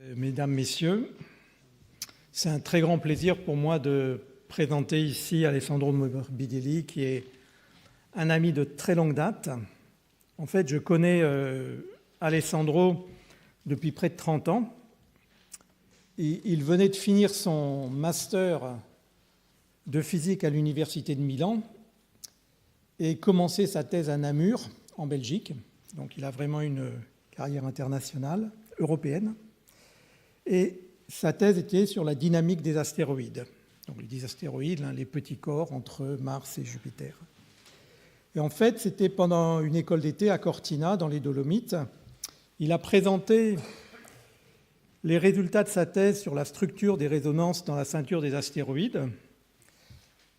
Mesdames, Messieurs, c'est un très grand plaisir pour moi de présenter ici Alessandro Morbidelli, qui est un ami de très longue date. En fait, je connais Alessandro depuis près de 30 ans. Il venait de finir son master de physique à l'Université de Milan et commencer sa thèse à Namur, en Belgique. Donc il a vraiment une carrière internationale, européenne. Et sa thèse était sur la dynamique des astéroïdes. Donc les astéroïdes, les petits corps entre Mars et Jupiter. Et en fait, c'était pendant une école d'été à Cortina, dans les Dolomites. Il a présenté les résultats de sa thèse sur la structure des résonances dans la ceinture des astéroïdes.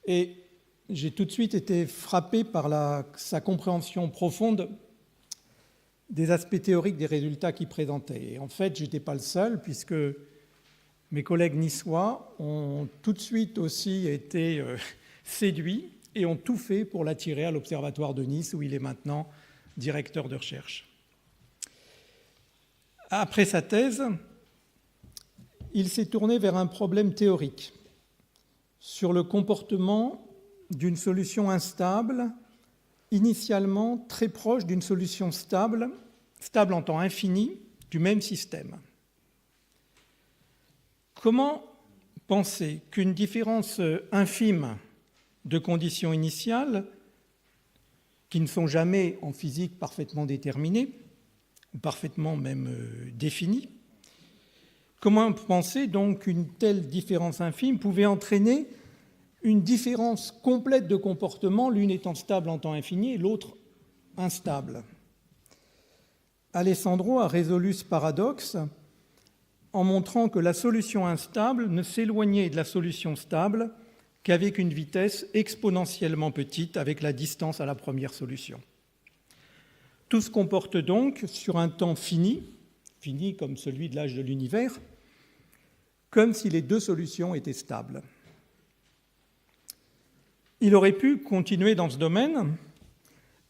Et j'ai tout de suite été frappé par sa compréhension profonde des aspects théoriques des résultats qu'il présentait. Et en fait, je n'étais pas le seul, puisque mes collègues niçois ont tout de suite aussi été séduits et ont tout fait pour l'attirer à l'Observatoire de Nice, où il est maintenant directeur de recherche. Après sa thèse, il s'est tourné vers un problème théorique sur le comportement d'une solution instable, initialement très proche d'une solution stable en temps infini, du même système. Comment penser qu'une différence infime de conditions initiales, qui ne sont jamais en physique parfaitement déterminées, ou parfaitement même définies, comment penser donc qu'une telle différence infime pouvait entraîner une différence complète de comportement, l'une étant stable en temps infini et l'autre instable? Alessandro a résolu ce paradoxe en montrant que la solution instable ne s'éloignait de la solution stable qu'avec une vitesse exponentiellement petite avec la distance à la première solution. Tout se comporte donc sur un temps fini comme celui de l'âge de l'univers, comme si les deux solutions étaient stables. Il aurait pu continuer dans ce domaine,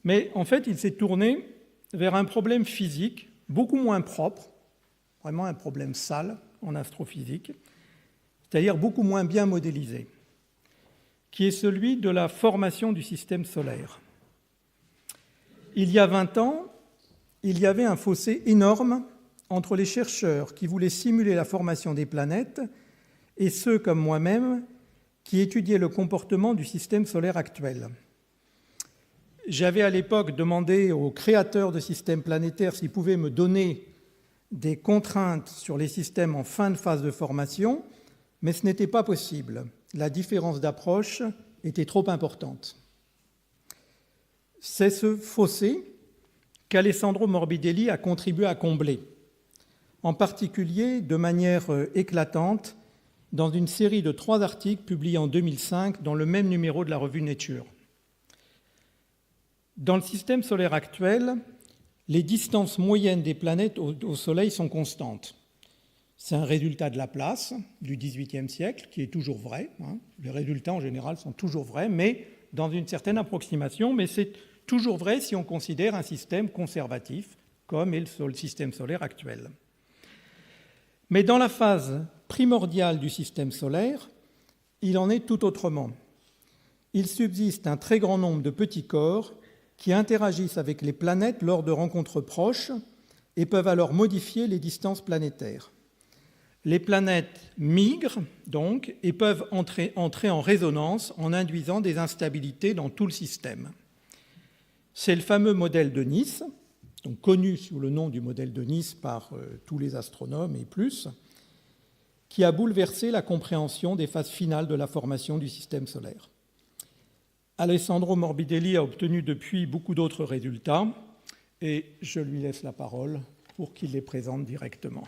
mais en fait, il s'est tourné vers un problème physique beaucoup moins propre, vraiment un problème sale en astrophysique, c'est-à-dire beaucoup moins bien modélisé, qui est celui de la formation du système solaire. Il y a 20 ans, il y avait un fossé énorme entre les chercheurs qui voulaient simuler la formation des planètes et ceux comme moi-même qui étudiait le comportement du système solaire actuel. J'avais à l'époque demandé aux créateurs de systèmes planétaires s'ils pouvaient me donner des contraintes sur les systèmes en fin de phase de formation, mais ce n'était pas possible. La différence d'approche était trop importante. C'est ce fossé qu'Alessandro Morbidelli a contribué à combler, en particulier de manière éclatante, dans une série de 3 articles publiés en 2005 dans le même numéro de la revue Nature. Dans le système solaire actuel, les distances moyennes des planètes au Soleil sont constantes. C'est un résultat de Laplace du XVIIIe siècle, qui est toujours vrai. Les résultats, en général, sont toujours vrais, mais dans une certaine approximation. Mais c'est toujours vrai si on considère un système conservatif, comme est le système solaire actuel. Mais dans la phase primordiale du système solaire, il en est tout autrement. Il subsiste un très grand nombre de petits corps qui interagissent avec les planètes lors de rencontres proches et peuvent alors modifier les distances planétaires. Les planètes migrent donc et peuvent entrer en résonance en induisant des instabilités dans tout le système. C'est le fameux modèle de Nice, donc connu sous le nom du modèle de Nice par tous les astronomes et plus, qui a bouleversé la compréhension des phases finales de la formation du système solaire. Alessandro Morbidelli a obtenu depuis beaucoup d'autres résultats et je lui laisse la parole pour qu'il les présente directement.